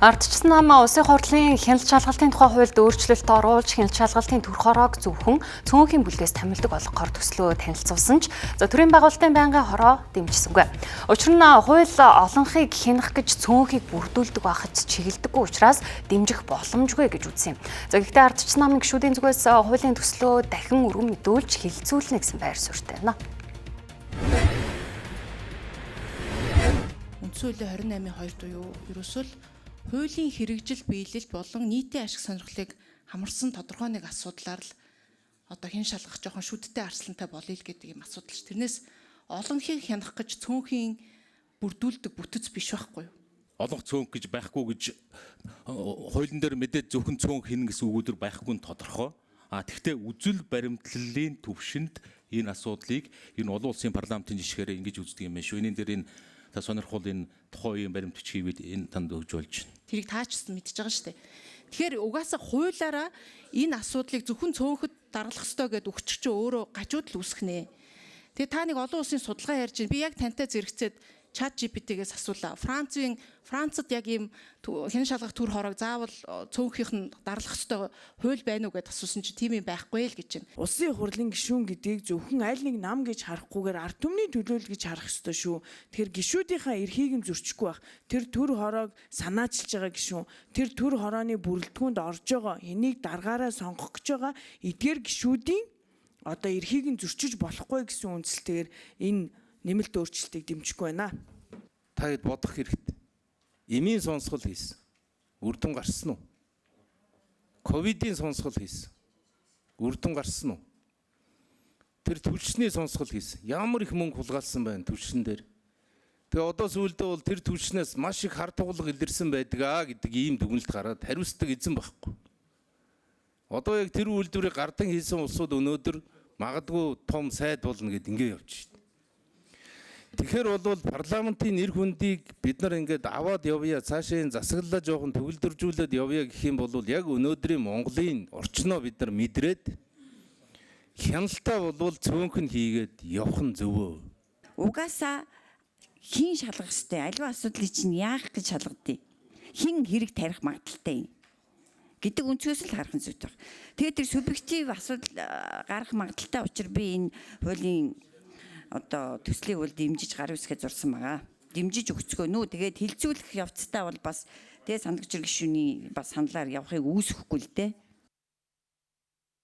Ардчилсан нам улсын хурлын хяналт шалгалтын тухай хуульд өөрчлөлт оруулж хяналт шалгалтын төр хороог зөвхөн цөөнхийн бүлгээс томилдог болгохоор төслөө танилцуулсан ч төрийн байгуулалтын байнгын хороо дэмжсэнгүй. Учир нь хууль олонхыг хянах гэж цөөнхийг бүрдүүлдэг байхад чиглэдэггүй учраас дэмжих боломжгүй гэж үзсэн юм. Гэхдээ ардчилсан намын гишүүдийн зүгээс хуулийн төслөө дахин өргөн мэдүүлж хилцүүлнэ гэсэн байр суурьтай байна. Үндсэн хуулийн 28-ийн 2 буюу ерөөсөө хуулийн хэрэгжил биелэлт болон нийтийн ашиг сонирхлыг хамарсан тодорхой нэг асуудлаар л одоо хэн шалгах жоохон шүдтэй арслантай болъё л гэдэг юм асуудал ш. Тэрнээс олонхийг хянах гэж цөөнхийн бүрдүүлдэг бүтэц биш байхгүй юу? Олонх цөөнх гэж байхгүй гэж хуулийн дээр мэдээд зөвхөн цөөнх хийнэ гэсэн үгүүдэр байхгүй нь тодорхой. Тэгвэл үзэл баримтлалын төвшөнд энэ асуудлыг энэ олон улсын парламентын жишгээр ингэж үздэг юм байна шүү. Энэ дээр энэ та сонирхол энэ тухайн үеийн баримт бичгийг энэ танд өгж болж байна. Тэрийг таачсан мэдж байгаа шүү дээ. Тэгэхээр угаасаа хуулиараа энэ асуудлыг зөвхөн цөөнхөд даргалах ёстой гэдээ өгч чи өөрөө гажууд л үүсгэнэ. Тэгээ та нэг олон улсын судалгаа ярьж байна. Би яг тантай зэрэгцээд чат GPT-гээс асуулаа. Францад яг ийм хэн шалгах төр хороог заавал цөөнхийнх нь дарлах ёстой хууль байна уу гэдээ асуусан чи тийм юм байхгүй л гэж байна. Улсын хурлын гишүүн гэдгийг зөвхөн аль нэг нам гэж харахгүйгээр ард түмний төлөөлөл гэж харах ёстой шүү. Тэгэхээр гишүүдийнхаа эрхийг нь зөрчихгүй байх. Тэр төр хороог санаачилж байгаа гишүүн, тэр төр хорооны бүрэлдэхүүнд орж байгаа, энийг даргаараа сонгох гэж байгаа эдгээр гишүүдийн одоо эрхийг нь зөрчиж болохгүй гэсэн үндсэлтэйгээр энэ нэмэлт өөрчлөлтийг дэмжихгүй байна. Та хэд бодох хэрэгтэй. Эмийн сонсгол хийсэн. Үр дүн гарсан уу? Ковидын сонсгол хийсэн. Үр дүн гарсан уу? Тэр түлшний сонсгол хийсэн. Ямар их мөнгө хулгайлсан байна түлшин дээр. Тэгээ одоо сүүлдээ бол тэр түлшнээс маш их хар тугалга илэрсэн байдаг гэдэг ийм дүгнэлт гараад хариуцдаг эзэн байхгүй. Одоо яг тэр үйлдвэрийг гардан хийсэн улсууд өнөөдөр магадгүй том сайд болно гэд ингэ явж байна. Тэгэхээр бол парламентын нэр хүндийг бид нар ингээд аваад явъя, цаашаа энэ засаглалаа жоохон төгөлдржүүлээд явъя гэх юм бол яг өнөөдрийн Монголын орчноо бид нар мэдрээд хяналтаа бол цөөнх нь хийгээд явах нь зөвөө. Угаасаа хин шалгах ёстой. Аливаа асуудлыг чинь яах гэж шалгадгийг. Хин хэрэг тарих магадaltaй гэдэг өнцгөөс л харах нь зүйтэй. Тэгээд тэр субъектив асуудал гарах магадaltaй учраас би энэ хуулийн одоо төслийн үйл дэмжиж гар үсгээ зурсан байгаа. Дэмжиж өгцгөө нүү. Тэгээд хилцүүлэх явцтай бол бас тэгээ сандагчир гишүүний бас саналаар явахыг үүсэхгүй л дээ.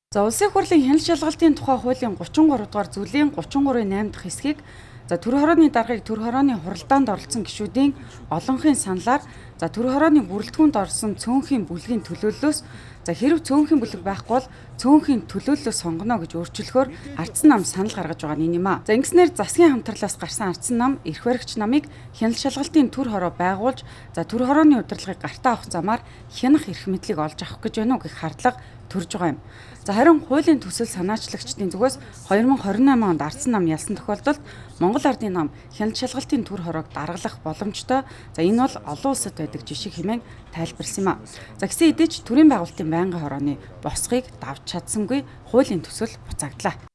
За улсын хурлын хяналт шалгалтын тухай хуулийн 33 дугаар зүйлийн 33-ийн 8 дахь хэсгийг төр хорооны даргыг төр хорооны хуралдаанд оролцсон гишүүдийн олонхын саналаар төр хорооны бүрэлдэхүүнд орсон цөөнхийн бүлгийн төлөөллөөс хэрв цөөнхийн бүлэг байхгүй бол цөөнхийн төлөөллөө сонгоно гэж өөрчлөхөөр ардсан нам санал гаргаж байгаа юм а. Ингэснээр засгийн хамтарлаас гарсан ардсан нам эрх баригч намыг хяналт шалгалтын төр хороо байгуулж төр хорооны удирдлагыг гартаа авах замаар хянах эрх мэдлийг олж авах гэж байна уу гэх хардлага төрж байгаа юм. Харин хуулийн төсөл санаачлагчдын зүгээс 2028 онд ардсан нам ялсан тохиолдолд Монгол ардын нам хяналт шалгалтын төр хороог даргалах боломжтой. Энэ бол олон улсад байдаг жишээ хэмээн тайлбарлсан юм а. Гэсэн хэдий ч төрийн байгуулалтын байнгын хорооны босхийг давж чадсангүй хуулийн төсөл буцаагдлаа.